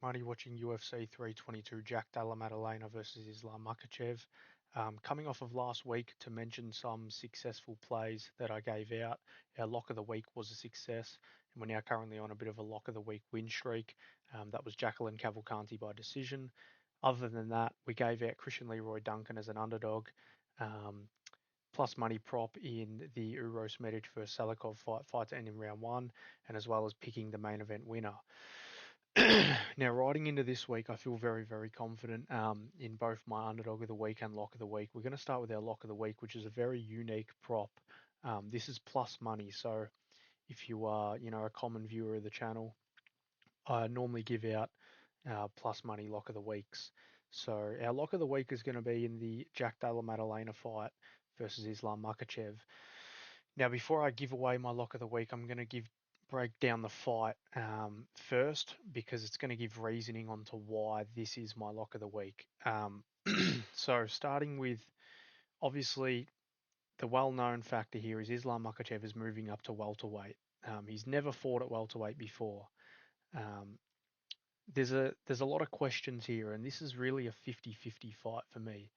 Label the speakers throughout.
Speaker 1: Marty watching UFC 322 Jack Della Maddalena versus Islam Makhachev. Coming off of last week to mention some successful plays that I gave out. Our lock of the week was a success, and we're now currently on a bit of a lock of the week win streak. That was Jacqueline Cavalcanti by decision. Other than that, we gave out Christian Leroy Duncan as an underdog. Um, Plus money prop in the Uros Medic versus Salikov fight to end in round one, and as well as picking the main event winner. Now, riding into this week, I feel very, very confident in both my underdog of the week and lock of the week. We're going to start with our lock of the week, which is a very unique prop. This is plus money, so if you are, a common viewer of the channel, I normally give out plus money lock of the weeks. So our lock of the week is going to be in the Jack Della Maddalena fight versus Islam Makhachev. Now, before I give away my lock of the week, I'm going to break down the fight first because it's going to give reasoning onto why this is my lock of the week. So starting with obviously the well-known factor here is Islam Makhachev is moving up to welterweight. He's never fought at welterweight before. Um, there's a lot of questions here, and this is really a 50-50 fight for me.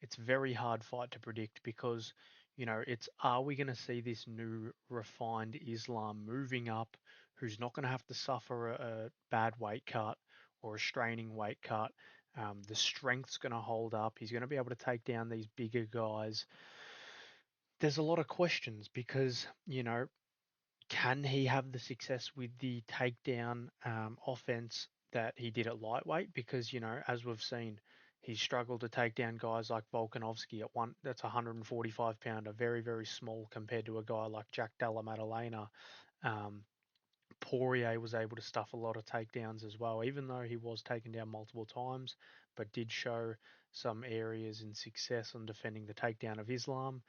Speaker 1: It's a very hard fight to predict because, it's are we going to see this new refined Islam moving up, who's not going to have to suffer a bad weight cut or a straining weight cut? The strength's going to hold up. He's going to be able to take down these bigger guys. There's a lot of questions because, can he have the success with the takedown offense that he did at lightweight? Because, as we've seen, he's struggled to take down guys like Volkanovski at one that's 145 pounder, very, very small compared to a guy like Jack Della Maddalena. Um, Poirier was able to stuff a lot of takedowns as well, even though he was taken down multiple times, but did show some areas in success on defending the takedown of Islam.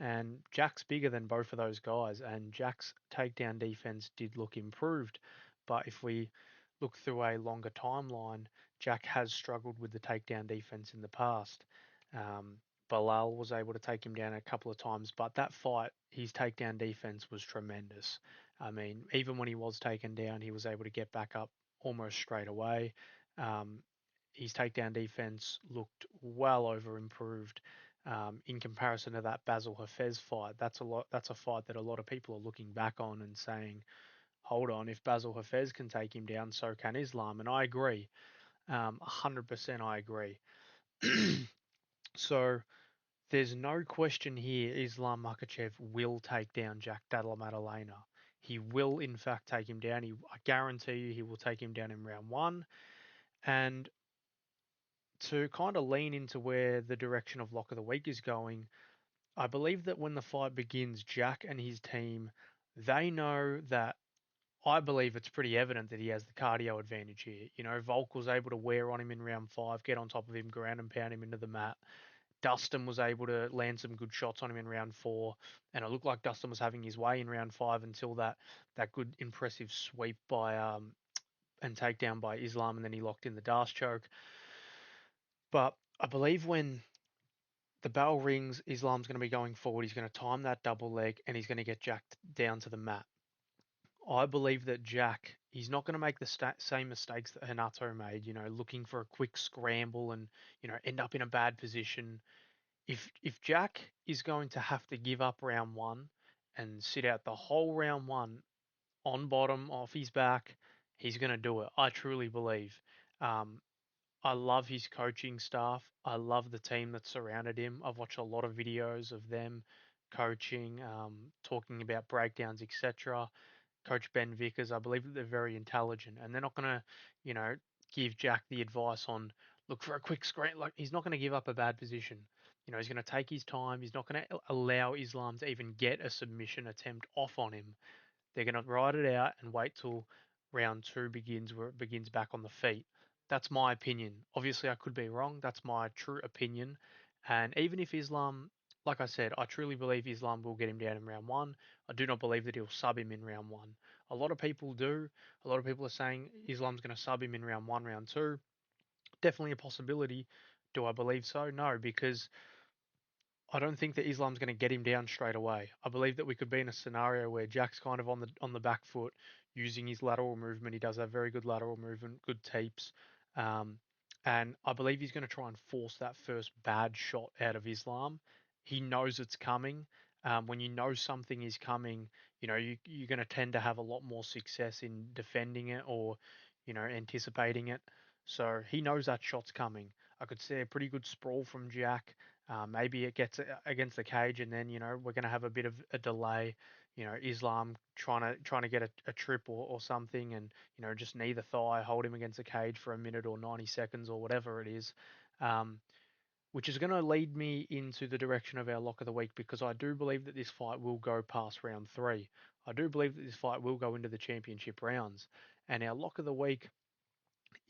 Speaker 1: And Jack's bigger than both of those guys, and Jack's takedown defense did look improved. But if we look through a longer timeline, Jack has struggled with the takedown defense in the past. Bilal was able to take him down a couple of times, but that fight, his takedown defense was tremendous. I mean, even when he was taken down, he was able to get back up almost straight away. Um, his takedown defense looked well over improved in comparison to that Basil Hafez fight. That's a fight that a lot of people are looking back on and saying, "Hold on, if Basil Hafez can take him down, so can Islam." And I agree, 100%. I agree. So there's no question here Islam Makhachev will take down Jack Della Maddalena. He will, in fact, take him down. I guarantee you he will take him down in round one. And to kind of lean into where the direction of Lock of the Week is going, I believe that when the fight begins, Jack and his team, they know that I believe it's pretty evident that he has the cardio advantage here. Volk was able to wear on him in round five, get on top of him, ground and pound him into the mat. Dustin was able to land some good shots on him in round four, and it looked like Dustin was having his way in round five until that good impressive sweep by and takedown by Islam, and then he locked in the Darce choke. But I believe when the bell rings, Islam's going to be going forward. He's going to time that double leg, and he's going to get jacked down to the mat. I believe that Jack, he's not going to make the same mistakes that Hanato made, looking for a quick scramble and, end up in a bad position. If Jack is going to have to give up round one and sit out the whole round one on bottom off his back, he's going to do it. I truly believe. Um, I love his coaching staff. I love the team that surrounded him. I've watched a lot of videos of them coaching, talking about breakdowns, etc. Coach Ben Vickers, I believe that they're very intelligent, and they're not going to, give Jack the advice on look for a quick screen. Like he's not going to give up a bad position. He's going to take his time. He's not going to allow Islam to even get a submission attempt off on him. They're going to ride it out and wait till round two begins, where it begins back on the feet. That's my opinion. Obviously, I could be wrong. That's my true opinion. And even if Islam, like I said, I truly believe Islam will get him down in round one. I do not believe that he'll sub him in round one. A lot of people do. A lot of people are saying Islam's going to sub him in round one, round two. Definitely a possibility. Do I believe so? No, because I don't think that Islam's going to get him down straight away. I believe that we could be in a scenario where Jack's kind of on the back foot, using his lateral movement. He does have very good lateral movement, good teeps. Um, and I believe he's going to try and force that first bad shot out of Islam. He knows it's coming. When you know something is coming, you're going to tend to have a lot more success in defending it or, anticipating it. So he knows that shot's coming. I could see a pretty good sprawl from Jack. Maybe it gets against the cage, and then we're going to have a bit of a delay. Islam trying to get a trip or something, and just knee the thigh, hold him against the cage for a minute or 90 seconds or whatever it is. Um, which is going to lead me into the direction of our lock of the week because I do believe that this fight will go past round three. I do believe that this fight will go into the championship rounds, and our lock of the week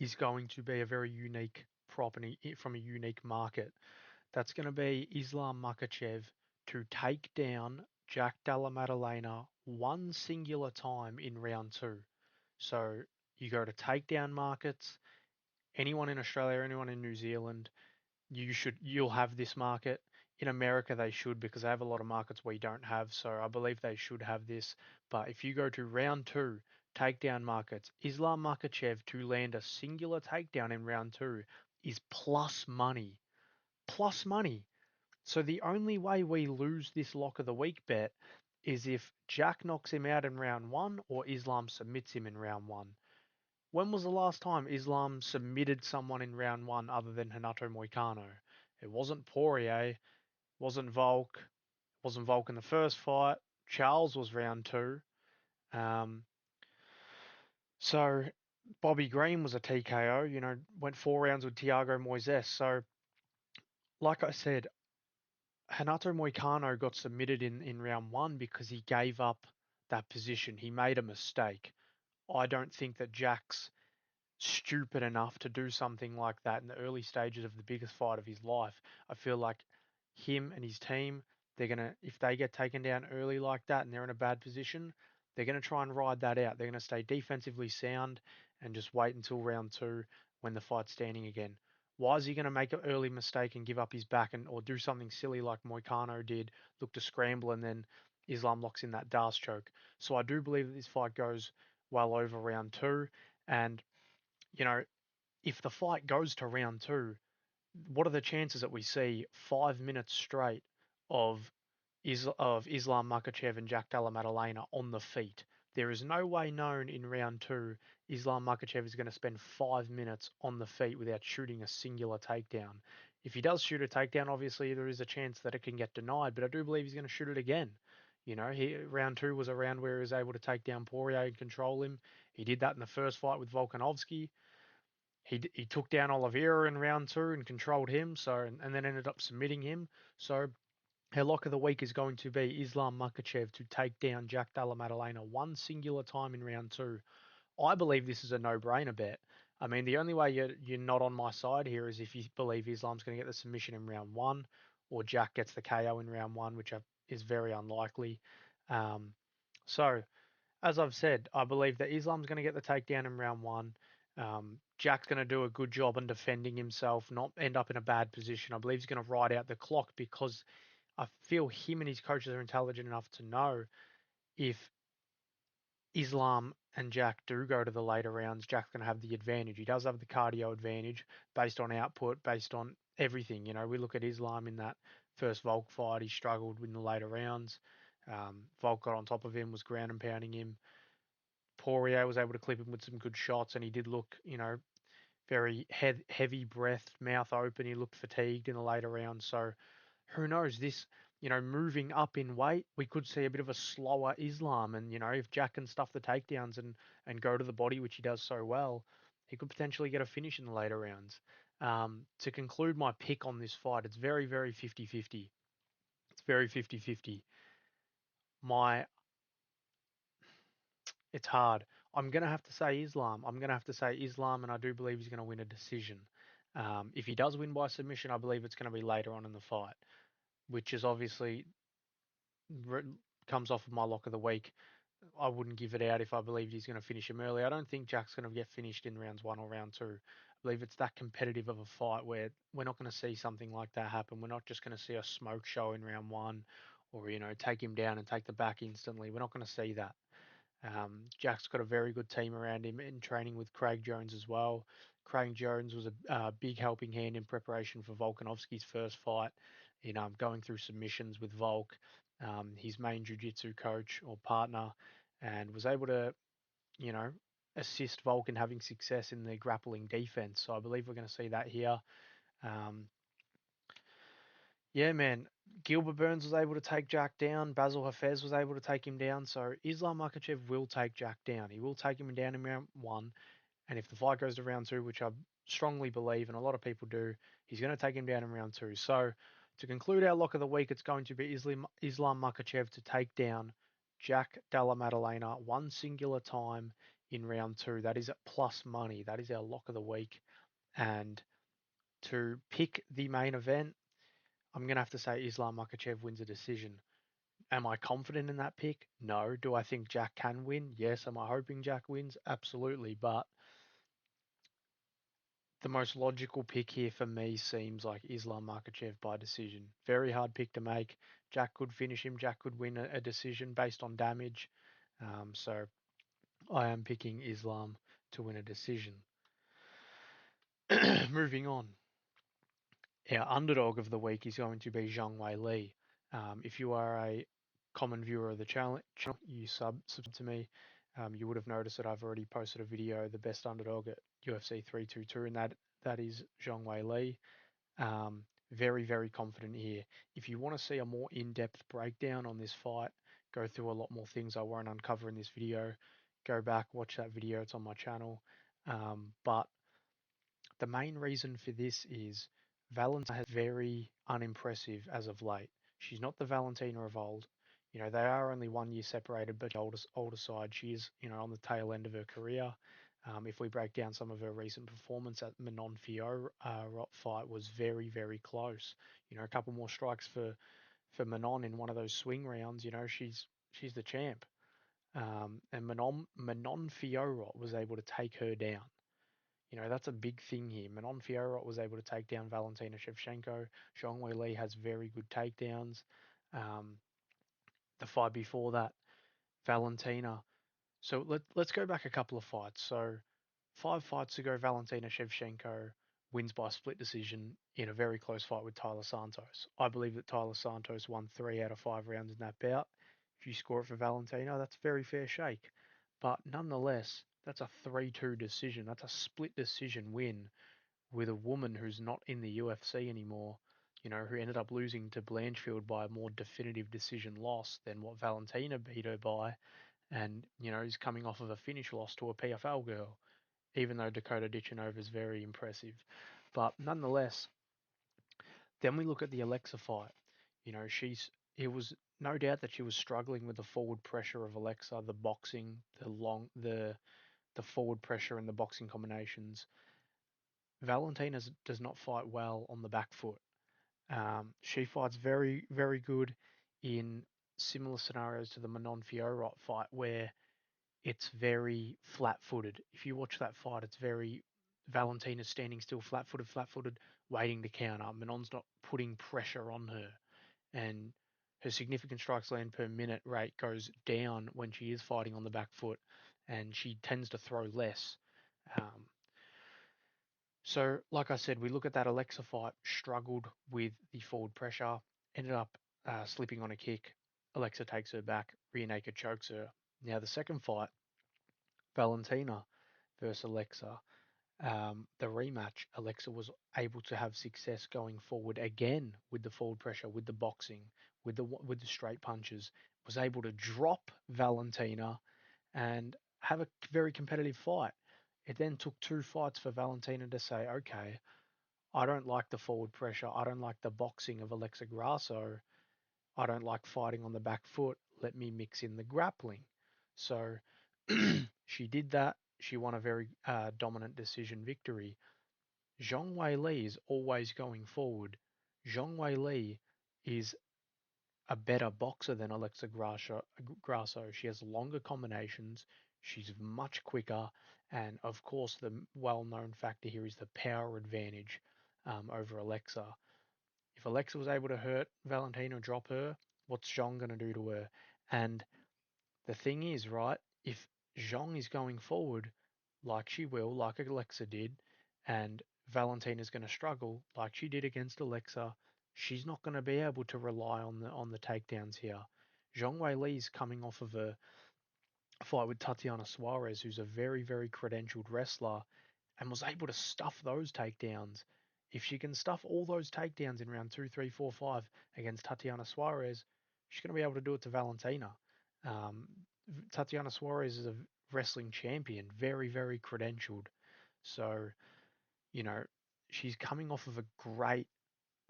Speaker 1: is going to be a very unique property from a unique market. That's going to be Islam Makhachev to take down Jack Della Maddalena one singular time in round two. So you go to takedown markets, anyone in Australia, anyone in New Zealand, you'll have this market. In America, they should because they have a lot of markets we don't have. So I believe they should have this. But if you go to round two, takedown markets, Islam Makhachev to land a singular takedown in round two is plus money. Plus money. So the only way we lose this lock of the week bet is if Jack knocks him out in round one or Islam submits him in round one. When was the last time Islam submitted someone in round one other than Renato Moicano? It wasn't Poirier, wasn't Volk, wasn't Volk in the first fight. Charles was round two. Um, so Bobby Green was a TKO, went 4 rounds with Thiago Moises. So, like I said, Renato Moicano got submitted in round one because he gave up that position. He made a mistake. I don't think that Jack's stupid enough to do something like that in the early stages of the biggest fight of his life. I feel like him and his team, if they get taken down early like that and they're in a bad position, they're gonna try and ride that out. They're gonna stay defensively sound and just wait until round two when the fight's standing again. Why is he going to make an early mistake and give up his back or do something silly like Moicano did, look to scramble and then Islam locks in that Dars choke? So I do believe that this fight goes well over round two. And you know, if the fight goes to round two, what are the chances that we see 5 minutes straight of Islam Makhachev and Jack Della Maddalena on the feet? There is no way known in round two Islam Makhachev is going to spend 5 minutes on the feet without shooting a singular takedown. If he does shoot a takedown, obviously there is a chance that it can get denied, but I do believe he's going to shoot it again. Round two was a round where he was able to take down Poirier and control him. He did that in the first fight with Volkanovski. He took down Oliveira in round two and controlled him, and then ended up submitting him. So her lock of the week is going to be Islam Makhachev to take down Jack Della Maddalena one singular time in round two. I believe this is a no-brainer bet. I mean, the only way you're not on my side here is if you believe Islam's going to get the submission in round one, or Jack gets the KO in round one, which is very unlikely. Um, so as I've said, I believe that Islam's going to get the takedown in round one. Jack's going to do a good job in defending himself, not end up in a bad position. I believe he's going to ride out the clock because I feel him and his coaches are intelligent enough to know if Islam and Jack do go to the later rounds, Jack's going to have the advantage. He does have the cardio advantage based on output, based on everything. We look at Islam in that first Volk fight. He struggled in the later rounds. Volk got on top of him, was ground and pounding him. Poirier was able to clip him with some good shots, and he did look, very heavy breath, mouth open. He looked fatigued in the later rounds. So who knows? This, moving up in weight, we could see a bit of a slower Islam. And, if Jack can stuff the takedowns and go to the body, which he does so well, he could potentially get a finish in the later rounds. To conclude my pick on this fight, it's very, very 50-50. It's very 50-50. My It's hard. I'm going to have to say Islam. I'm going to have to say Islam, and I do believe he's going to win a decision. If he does win by submission, I believe it's going to be later on in the fight, which is obviously comes off of my lock of the week. I wouldn't give it out if I believed he's going to finish him early. I don't think Jack's going to get finished in rounds one or round two. I believe it's that competitive of a fight where we're not going to see something like that happen. We're not just going to see a smoke show in round one or, take him down and take the back instantly. We're not going to see that. Jack's got a very good team around him in training with Craig Jones as well. Craig Jones was a big helping hand in preparation for Volkanovski's first fight, in going through submissions with Volk, his main jiu-jitsu coach or partner, and was able to, you know, assist Volk in having success in the grappling defense. So I believe we're going to see that here. Um, yeah, man. Gilbert Burns was able to take Jack down. Basil Hafez was able to take him down. So Islam Makhachev will take Jack down. He will take him down in round one. And if the fight goes to round two, which I strongly believe, and a lot of people do, he's going to take him down in round two. So to conclude our lock of the week, it's going to be Islam Makhachev to take down Jack Della Maddalena one singular time in round two. That is at plus money. That is our lock of the week. And to pick the main event, I'm going to have to say Islam Makhachev wins a decision. Am I confident in that pick? No. Do I think Jack can win? Yes. Am I hoping Jack wins? Absolutely. But the most logical pick here for me seems like Islam Makhachev by decision. Very hard pick to make. Jack could finish him. Jack could win a decision based on damage. So I am picking Islam to win a decision. Moving on. Our underdog of the week is going to be Zhang Weili. If you are a common viewer of the channel, you sub to me, you would have noticed that I've already posted a video, the best underdog at UFC 322, and that is Zhang Weili. Very, very confident here. If you want to see a more in-depth breakdown on this fight, go through a lot more things I won't uncover in this video, go back, watch that video. It's on my channel. But the main reason for this is Valentina has very unimpressive as of late. She's not the Valentina of old. You know, they are only 1 year separated, but older side. She is, you know, on the tail end of her career. If we break down some of her recent performance, that Manon Fiorot fight was very, very close. You know, a couple more strikes for Manon in one of those swing rounds. You know, she's the champ. And Manon Fiorot was able to take her down. You know, that's a big thing here. Manon Fiorot was able to take down Valentina Shevchenko. Zhang Weili has very good takedowns. Um, the fight before that, Valentina. So let's go back a couple of fights. So 5 fights ago, Valentina Shevchenko wins by split decision in a very close fight with Tyler Santos. I believe that Tyler Santos won 3 out of 5 rounds in that bout. If you score it for Valentina, that's very fair shake. But nonetheless, that's a 3-2 decision. That's a split decision win with a woman who's not in the UFC anymore, you know, who ended up losing to Blanchfield by a more definitive decision loss than what Valentina beat her by, and, you know, is coming off of a finish loss to a PFL girl, even though Dakota Dichinova is very impressive. But nonetheless, then we look at the Alexa fight. You know, it was no doubt that she was struggling with the forward pressure of Alexa, the boxing, the forward pressure and the boxing combinations. Valentina does not fight well on the back foot. She fights very, very good in similar scenarios to the Manon Fiorot fight, where it's very flat-footed. If you watch that fight, it's very Valentina's standing still, flat-footed, waiting to counter. Manon's not putting pressure on her, and her significant strikes land per minute rate goes down when she is fighting on the back foot, and she tends to throw less. Um, so, like I said, we look at that Alexa fight, struggled with the forward pressure, ended up slipping on a kick. Alexa takes her back, rear naked chokes her. Now, the second fight, Valentina versus Alexa, the rematch, Alexa was able to have success going forward again with the forward pressure, with the boxing, with the straight punches, was able to drop Valentina and have a very competitive fight. It then took 2 fights for Valentina to say, okay, I don't like the forward pressure. I don't like the boxing of Alexa Grasso. I don't like fighting on the back foot. Let me mix in the grappling. So she did that. She won a very dominant decision victory. Zhang Weili is always going forward. Zhang Weili is a better boxer than Alexa Grasso. She has longer combinations. She's much quicker. And of course, the well-known factor here is the power advantage over Alexa. If Alexa was able to hurt Valentina or drop her, what's Zhang going to do to her? And the thing is, right, if Zhang is going forward like she will, like Alexa did, and Valentina's going to struggle like she did against Alexa, she's not going to be able to rely on the takedowns here. Zhang Weili's coming off of a fight with Tatiana Suarez, who's a very, very credentialed wrestler, and was able to stuff those takedowns. If she can stuff all those takedowns in round 2, 3, 4, 5 against Tatiana Suarez, she's going to be able to do it to Valentina. Um, Tatiana Suarez is a wrestling champion, very, very credentialed. So, you know, she's coming off of a great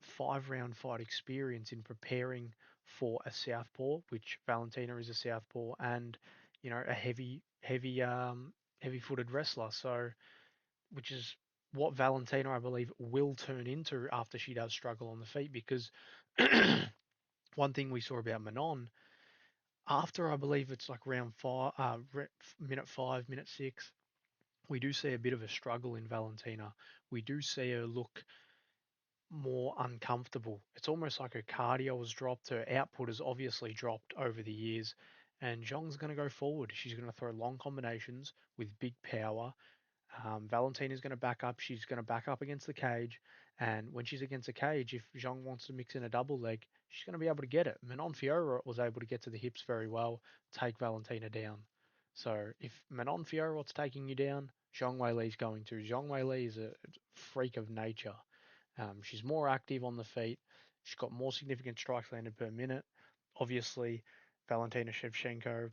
Speaker 1: 5 round fight experience in preparing for a southpaw, which Valentina is a southpaw, and a heavy footed wrestler. So, which is what Valentina, I believe, will turn into after she does struggle on the feet. Because one thing we saw about Manon, after I believe it's like round five, minute 5, minute 6, we do see a bit of a struggle in Valentina. We do see her look more uncomfortable. It's almost like her cardio has dropped. Her output has obviously dropped over the years. And Zhang's going to go forward. She's going to throw long combinations with big power. Valentina's going to back up. She's going to back up against the cage. And when she's against the cage, if Zhang wants to mix in a double leg, she's going to be able to get it. Manon Fiorot was able to get to the hips very well, take Valentina down. So if Manon Fiorot's taking you down, Zhang Weili's going to. Zhang Weili is a freak of nature. She's more active on the feet. She's got more significant strikes landed per minute. Obviously, Valentina Shevchenko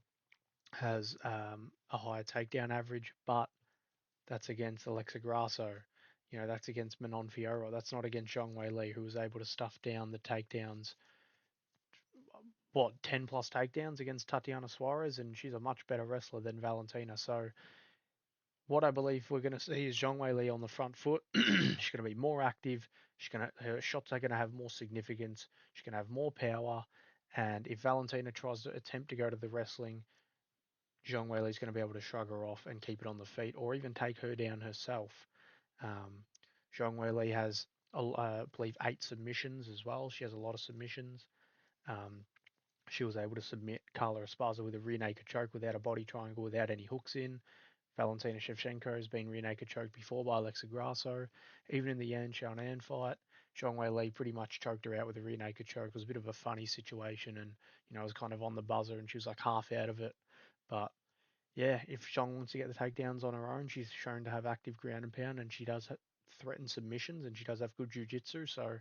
Speaker 1: has a higher takedown average, but that's against Alexa Grasso. That's against Manon Fiorot. That's not against Zhang Weili, who was able to stuff down the takedowns. 10 plus takedowns against Tatiana Suarez, and she's a much better wrestler than Valentina. So what I believe we're going to see is Zhang Weili on the front foot. She's going to be more active. Her shots are going to have more significance. She's going to have more power. And if Valentina tries to attempt to go to the wrestling, Zhang Weili is going to be able to shrug her off and keep it on the feet, or even take her down herself. Um, Zhang Weili has, I believe, 8 submissions as well. She has a lot of submissions. Um, she was able to submit Carla Esparza with a rear naked choke without a body triangle, without any hooks in. Valentina Shevchenko has been rear naked choked before by Alexa Grasso. Even in the Yan Xiaonan fight, Zhang Weili pretty much choked her out with a rear naked choke. It was a bit of a funny situation, and it was kind of on the buzzer, and she was like half out of it. But yeah, if Zhang wants to get the takedowns on her own, she's shown to have active ground and pound, and she does threaten submissions, and she does have good jiu-jitsu. So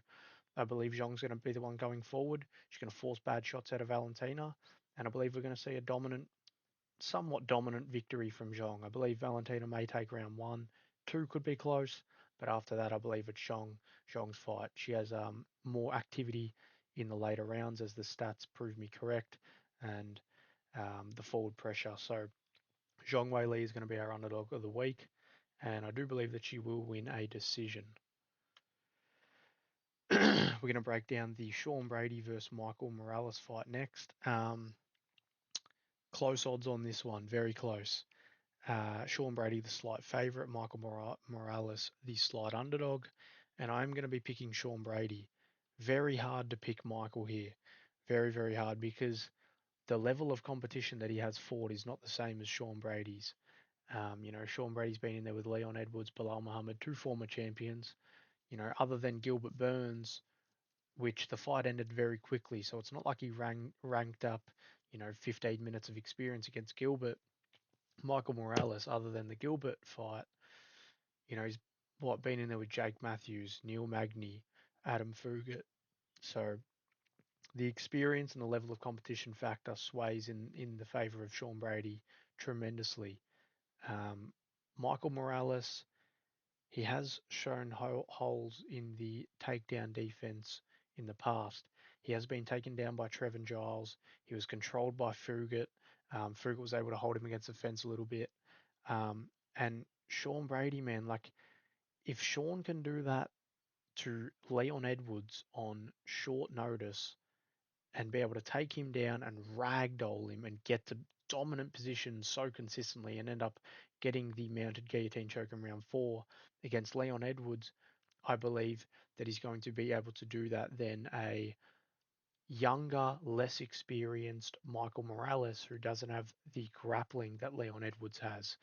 Speaker 1: I believe Zhang's going to be the one going forward. She's going to force bad shots out of Valentina, and I believe we're going to see a somewhat dominant victory from Zhang. I believe Valentina may take round 1, 2 could be close, but after that, I believe it's Zhang's fight. She has more activity in the later rounds, as the stats prove me correct, and the forward pressure. So Zhang Weili is going to be our underdog of the week, and I do believe that she will win a decision. We're going to break down the Sean Brady versus Michael Morales fight next. Close odds on this one, very close. Sean Brady, the slight favourite, Michael Morales, the slight underdog, and I'm going to be picking Sean Brady. Very hard to pick Michael here. Very, very hard, because the level of competition that he has fought is not the same as Sean Brady's. Sean Brady's been in there with Leon Edwards, Bilal Muhammad, 2 former champions. Other than Gilbert Burns, which the fight ended very quickly, so it's not like he ranked up, 15 minutes of experience against Gilbert. Michael Morales, other than the Gilbert fight, he's been in there with Jake Matthews, Neil Magny, Adam Fugit. So the experience and the level of competition factor sways in the favour of Sean Brady tremendously. Michael Morales, he has shown holes in the takedown defense in the past. He has been taken down by Trevin Giles. He was controlled by Fugit. Fugit was able to hold him against the fence a little bit. And Sean Brady, man, like, if Sean can do that to Leon Edwards on short notice and be able to take him down and ragdoll him and get to dominant positions so consistently and end up getting the mounted guillotine choke in round 4 against Leon Edwards, I believe that he's going to be able to do that then younger, less experienced Michael Morales who doesn't have the grappling that Leon Edwards has.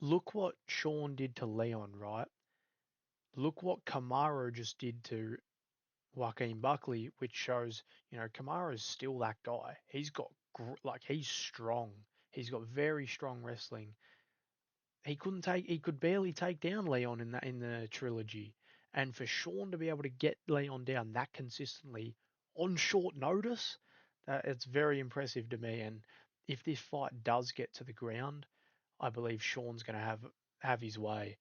Speaker 1: Look what Sean did to Leon, right? Look what Kamaru just did to Joaquin Buckley, which shows, Kamaru's still that guy. He's got, he's strong. He's got very strong wrestling. He could barely take down Leon in the trilogy. And for Sean to be able to get Leon down that consistently on short notice, it's very impressive to me. And if this fight does get to the ground, I believe Sean's going to have his way.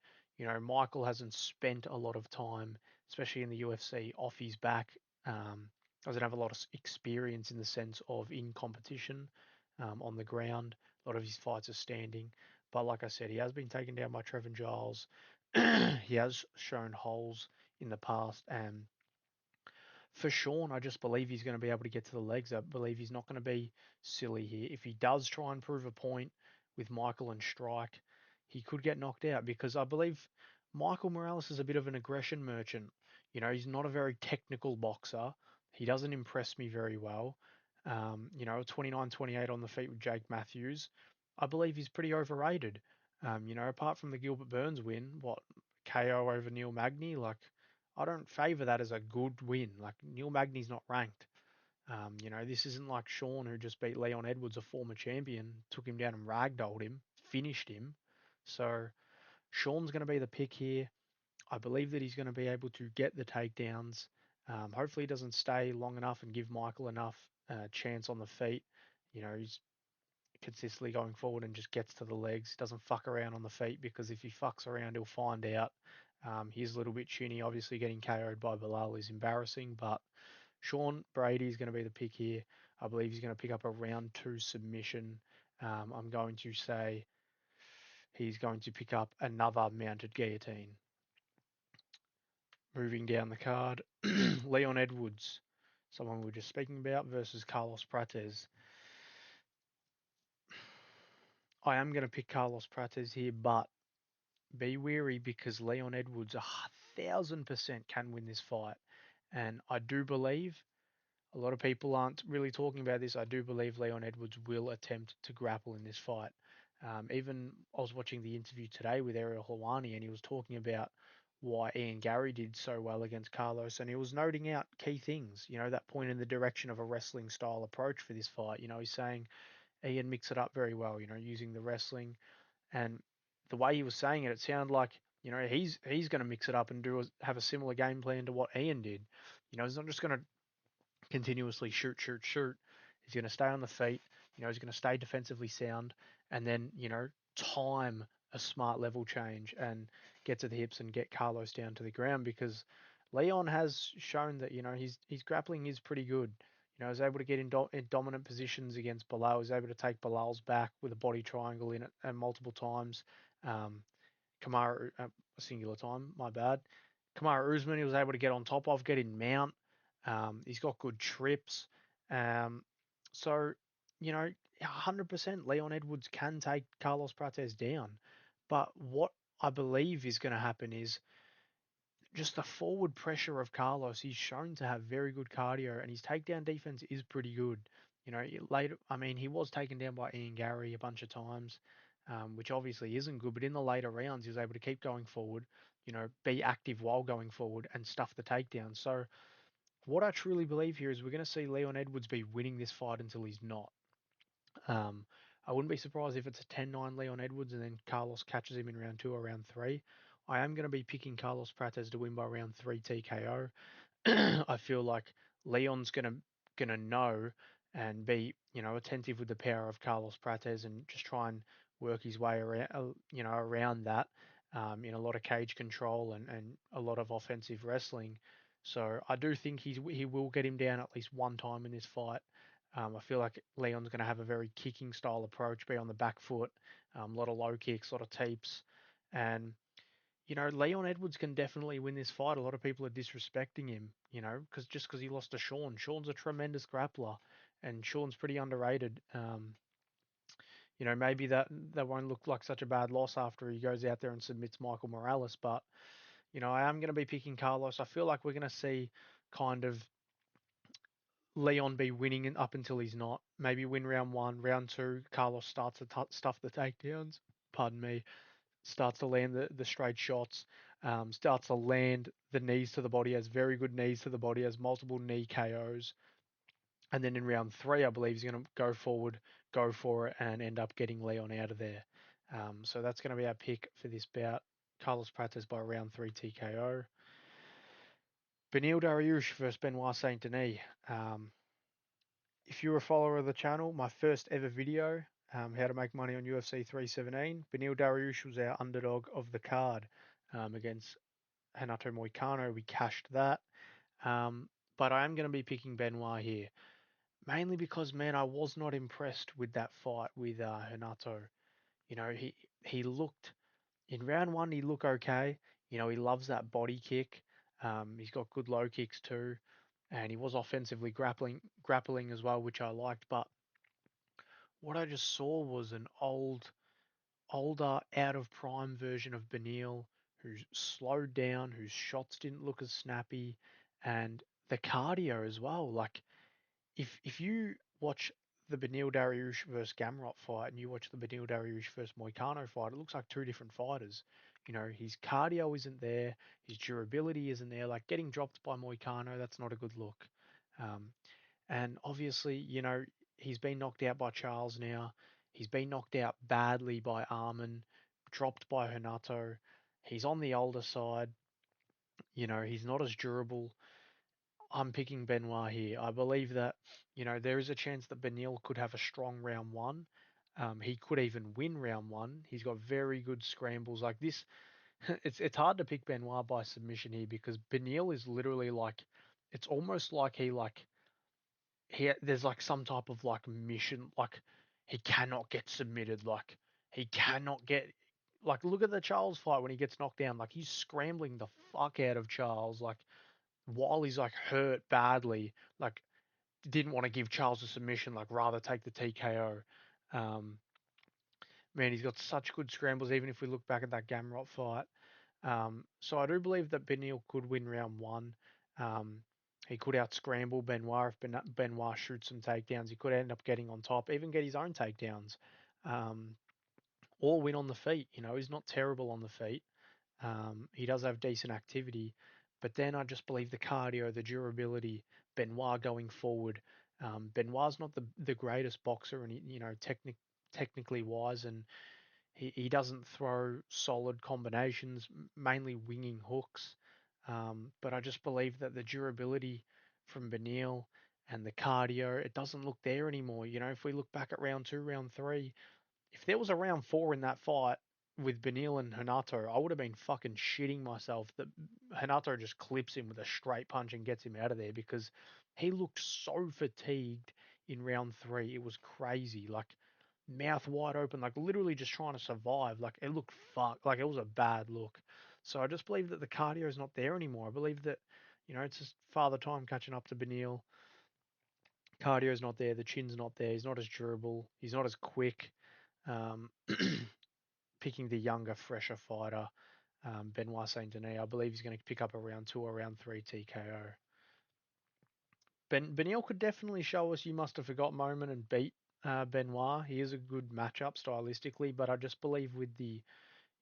Speaker 1: Michael hasn't spent a lot of time, especially in the UFC, off his back. Doesn't have a lot of experience in the sense of in competition on the ground. A lot of his fights are standing. But like I said, he has been taken down by Trevor Giles. He has shown holes in the past, and for Sean, I just believe he's going to be able to get to the legs. I believe he's not going to be silly here. If he does try and prove a point with Michael and strike, he could get knocked out because I believe Michael Morales is a bit of an aggression merchant. He's not a very technical boxer. He doesn't impress me very well. 29-28 on the feet with Jake Matthews. I believe he's pretty overrated. Apart from the Gilbert Burns win, KO over Neil Magny, I don't favour that as a good win. Neil Magny's not ranked. This isn't like Sean who just beat Leon Edwards, a former champion, took him down and ragdolled him, finished him. So Sean's going to be the pick here. I believe that he's going to be able to get the takedowns. Hopefully he doesn't stay long enough and give Michael enough chance on the feet. He's consistently going forward and just gets to the legs. Doesn't fuck around on the feet because if he fucks around, he'll find out. He's a little bit chinny. Obviously, getting KO'd by Bilal is embarrassing, but Sean Brady is going to be the pick here. I believe he's going to pick up a round 2 submission. I'm going to say he's going to pick up another mounted guillotine. Moving down the card, Leon Edwards, someone we were just speaking about, versus Carlos Prates. I am going to pick Carlos Prates here, but be wary because Leon Edwards 1,000% can win this fight. And I do believe, a lot of people aren't really talking about this, I do believe Leon Edwards will attempt to grapple in this fight. Even I was watching the interview today with Ariel Helwani and he was talking about why Ian Gary did so well against Carlos and he was noting out key things, that point in the direction of a wrestling style approach for this fight. He's saying Ian mix it up very well, using the wrestling and the way he was saying it, it sounded like he's going to mix it up and have a similar game plan to what Ian did. He's not just going to continuously shoot. He's going to stay on the feet. He's going to stay defensively sound, and then time a smart level change and get to the hips and get Carlos down to the ground because Leon has shown that his grappling is pretty good. He's able to get in dominant positions against Bilal. He's able to take Bilal's back with a body triangle in it and multiple times. Kamaru, a singular time, my bad. Kamaru Usman, he was able to get on top of, get in mount. He's got good trips. So, 100% Leon Edwards can take Carlos Prates down. But what I believe is going to happen is just the forward pressure of Carlos. He's shown to have very good cardio, and his takedown defense is pretty good. Later, he was taken down by Ian Gary a bunch of times, which obviously isn't good. But in the later rounds, he was able to keep going forward, be active while going forward and stuff the takedown. So what I truly believe here is we're going to see Leon Edwards be winning this fight until he's not. I wouldn't be surprised if it's a 10-9 Leon Edwards and then Carlos catches him in round 2 or round 3. I am going to be picking Carlos Prates to win by round 3 TKO. I feel like Leon's gonna know and be attentive with the power of Carlos Prates and just try and work his way around around that in a lot of cage control and a lot of offensive wrestling. So I do think he will get him down at least one time in this fight. I feel like Leon's going to have a very kicking style approach, be on the back foot, a lot of low kicks, a lot of teeps, and Leon Edwards can definitely win this fight. A lot of people are disrespecting him, because he lost to Sean. Sean's a tremendous grappler, and Sean's pretty underrated. Maybe that won't look like such a bad loss after he goes out there and submits Michael Morales, but I am going to be picking Carlos. I feel like we're going to see kind of Leon be winning up until he's not. Maybe win round one, round two. Carlos starts to stuff the takedowns. Pardon me. Starts to land the straight shots. Starts to land the knees to the body. Has very good knees to the body. Has multiple knee KOs. And then in round three, I believe he's going to go forward, go for it, and end up getting Leon out of there. So that's going to be our pick for this bout. Carlos Prates by round three TKO. Beneil Dariush versus Benoit Saint Denis. If you're a follower of the channel, my first ever video, how to make money on UFC 317, Beneil Dariush was our underdog of the card against Renato Moicano. We cashed that. But I am going to be picking Benoit here. Mainly because, man, I was not impressed with that fight with Renato. You know, he looked in round one. He looked okay. You know, he loves that body kick. He's got good low kicks too, and he was offensively grappling as well, which I liked. But what I just saw was an older, out of prime version of Beneil, who's slowed down, whose shots didn't look as snappy, and the cardio as well. Like if you watch the Beneil Dariush versus Gamrot fight and you watch the Beneil Dariush versus Moicano fight, it looks like two different fighters. You know, his cardio isn't there, his durability isn't there. Like getting dropped by Moicano, that's not a good look. Um, and obviously, you know, he's been knocked out by Charles now. He's been knocked out badly by Arman, dropped by Renato. He's on the older side. You know, he's not as durable. I'm picking Benoit here. I believe that, you know, there is a chance that Beneil could have a strong round one. He could even win round one. He's got very good scrambles. Like this, it's hard to pick Benoit by submission here because Beneil is literally like, it's almost like there's like some type of like mission, like he cannot get submitted, like he cannot get, like look at the Charles fight when he gets knocked down, like he's scrambling the fuck out of Charles, like while he's like hurt badly, like didn't want to give Charles a submission, like rather take the TKO. Um, Man, he's got such good scrambles, even if we look back at that Gamrot fight. So I do believe that Beneil could win round one. Um, he could out scramble Benoit if Benoit shoots some takedowns. He could end up getting on top, even get his own takedowns, um, or win on the feet. You know, he's not terrible on the feet. He does have decent activity, but then I just believe the cardio, the durability, Benoit going forward. Benoit's not the greatest boxer, and you know, technically wise, and he doesn't throw solid combinations, mainly winging hooks. But I just believe that the durability from Beneil and the cardio, it doesn't look there anymore. You know, if we look back at round two, round three, if there was a round four in that fight with Beneil and Renato, I would have been fucking shitting myself that Renato just clips him with a straight punch and gets him out of there because he looked so fatigued in round three. It was crazy. Like mouth wide open, like literally just trying to survive. Like it looked fucked. Like it was a bad look. So I just believe that the cardio is not there anymore. I believe that, you know, it's just father time catching up to Beneil. Cardio's not there. The chin's not there. He's not as durable. He's not as quick. Um, Picking the younger, fresher fighter, Benoit Saint Denis. I believe he's going to pick up a round two or round three TKO. Beneil could definitely show us you must have forgot moment and beat Benoit. He is a good matchup stylistically, but I just believe with the,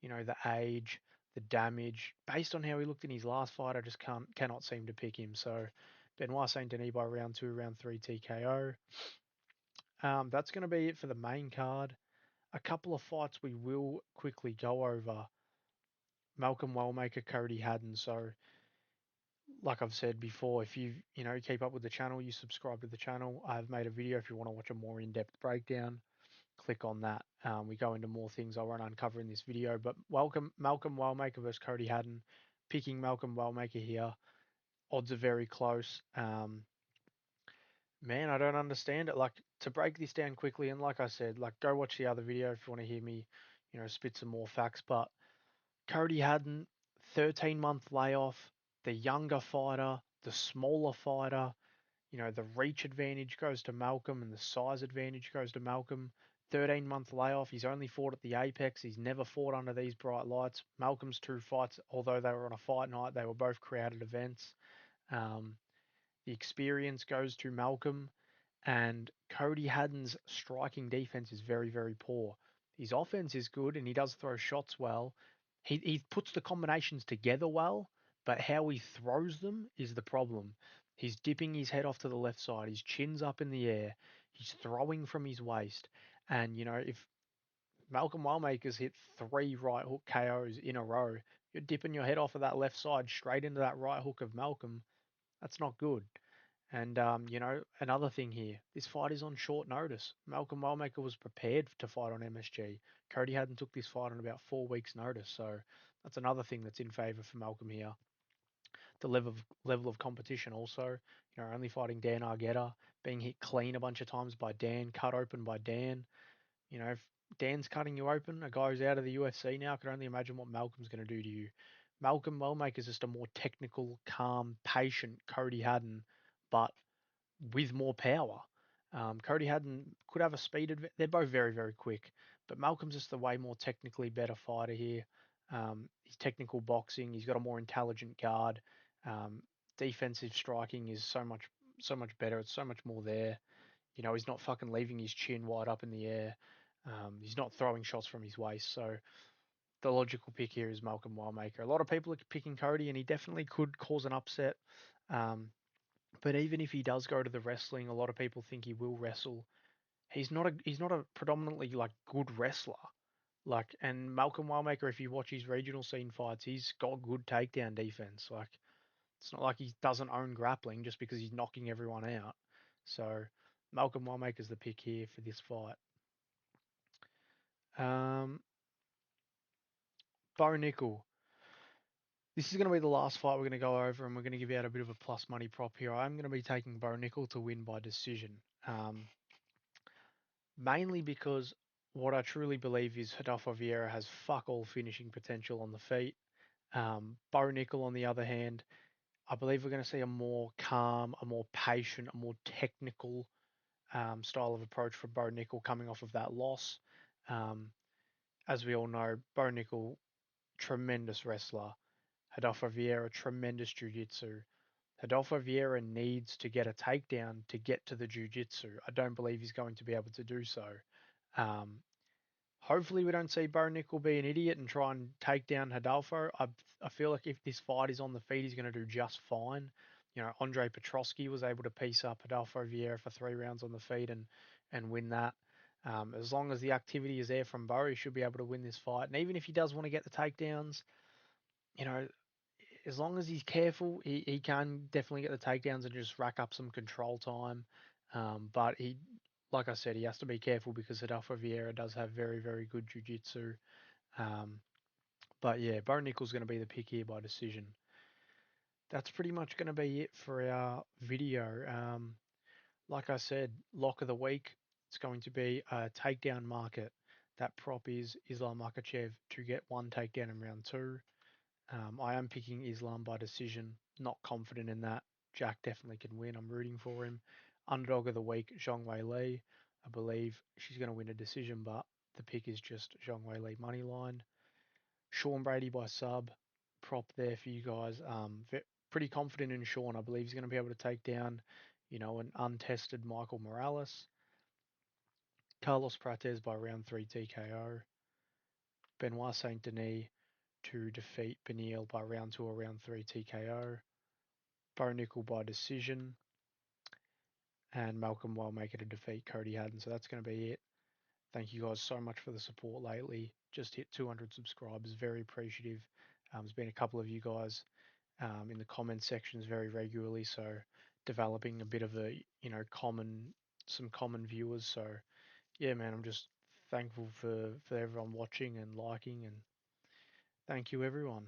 Speaker 1: you know, the age, the damage, based on how he looked in his last fight, I just cannot seem to pick him. So Benoit Saint Denis by round two, round three TKO. That's going to be it for the main card. A couple of fights we will quickly go over. Malcom Wellmaker, Cody Haddon. So, like I've said before, if you know keep up with the channel, you subscribe to the channel. I've made a video if you want to watch a more in-depth breakdown. Click on that. We go into more things I won't uncover in this video. But welcome Malcom Wellmaker versus Cody Haddon. Picking Malcom Wellmaker here. Odds are very close. Man, I don't understand it. Like to break this down quickly, and like I said, like go watch the other video if you want to hear me, you know, spit some more facts. But Cody Haddon, 13-month layoff, the younger fighter, the smaller fighter, you know, the reach advantage goes to Malcom and the size advantage goes to Malcom. 13-month layoff. He's only fought at the Apex. He's never fought under these bright lights. Malcolm's two fights, although they were on a fight night, they were both crowded events. Um, The experience goes to Malcom, and Cody Haddon's striking defense is very, very poor. His offense is good, and he does throw shots well. He puts the combinations together well, but how he throws them is the problem. He's dipping his head off to the left side. His chin's up in the air. He's throwing from his waist. And, if Malcom Wellmaker's hit 3 right hook KOs in a row, you're dipping your head off of that left side straight into that right hook of Malcom. That's not good. And, another thing here, this fight is on short notice. Malcom Wellmaker was prepared to fight on MSG. Cody Haddon took this fight on about 4 weeks' notice, so that's another thing that's in favour for Malcom here. The level of competition also, only fighting Dan Argueta, being hit clean a bunch of times by Dan, cut open by Dan. If Dan's cutting you open, a guy who's out of the UFC now, I can only imagine what Malcom's going to do to you. Malcom Wellmaker's just a more technical, calm, patient Cody Haddon, but with more power. Cody Haddon could have a speed advantage. They're both very, very quick, but Malcom's just the way more technically better fighter here. His technical boxing, he's got a more intelligent guard. Um, Defensive striking is so much better. It's so much more there. He's not fucking leaving his chin wide up in the air. He's not throwing shots from his waist. So the logical pick here is Malcom Wellmaker. A lot of people are picking Cody, and he definitely could cause an upset. Um, but even if he does go to the wrestling, a lot of people think he will wrestle. He's not a predominantly like good wrestler. And Malcom Wellmaker, if you watch his regional scene fights, he's got good takedown defense. It's not like he doesn't own grappling just because he's knocking everyone out. So Malcom Wellmaker's the pick here for this fight. Um, Bo Nickal. This is going to be the last fight we're going to go over, and we're going to give out a bit of a plus money prop here. I'm going to be taking Bo Nickal to win by decision. Mainly because what I truly believe is Rodolfo Vieira has fuck all finishing potential on the feet. Bo Nickal, on the other hand, I believe we're going to see a more calm, a more patient, a more technical style of approach for Bo Nickal coming off of that loss. Um, as we all know, Bo Nickal, tremendous wrestler. Rodolfo Vieira, tremendous jiu-jitsu. Rodolfo Vieira needs to get a takedown to get to the jiu-jitsu. I don't believe he's going to be able to do so. Um, Hopefully we don't see Bo Nickal be an idiot and try and take down Rodolfo. I feel like if this fight is on the feet, he's going to do just fine. Andre Petroski was able to piece up Rodolfo Vieira for 3 rounds on the feet and win that. As long as the activity is there from Bo, he should be able to win this fight. And even if he does want to get the takedowns, you know, as long as he's careful, he can definitely get the takedowns and just rack up some control time. But like I said, he has to be careful because Adolfo Vieira does have very, very good jiu-jitsu. Um, but yeah, Bo Nickal's going to be the pick here by decision. That's pretty much going to be it for our video. Like I said, lock of the week, it's going to be a takedown market. That prop is Islam Makhachev to get 1 takedown in round 2. I am picking Islam by decision. Not confident in that. Jack definitely can win. I'm rooting for him. Underdog of the week, Zhang Weili. I believe she's going to win a decision, but the pick is just Zhang Weili money line. Sean Brady by sub. Prop there for you guys. Pretty confident in Sean. I believe he's going to be able to take down, an untested Michael Morales. Carlos Prates by round 3 TKO. Benoit Saint Denis to defeat Benil by round 2 or round 3 TKO. Bo Nickal by decision, and Malcom Wellmaker to defeat Cody Haddon. So that's going to be it. Thank you guys so much for the support lately. Just hit 200 subscribers. Very appreciative. There's been a couple of you guys in the comment sections very regularly. So developing a bit of some common viewers. So yeah, man, I'm just thankful for everyone watching and liking, and thank you everyone.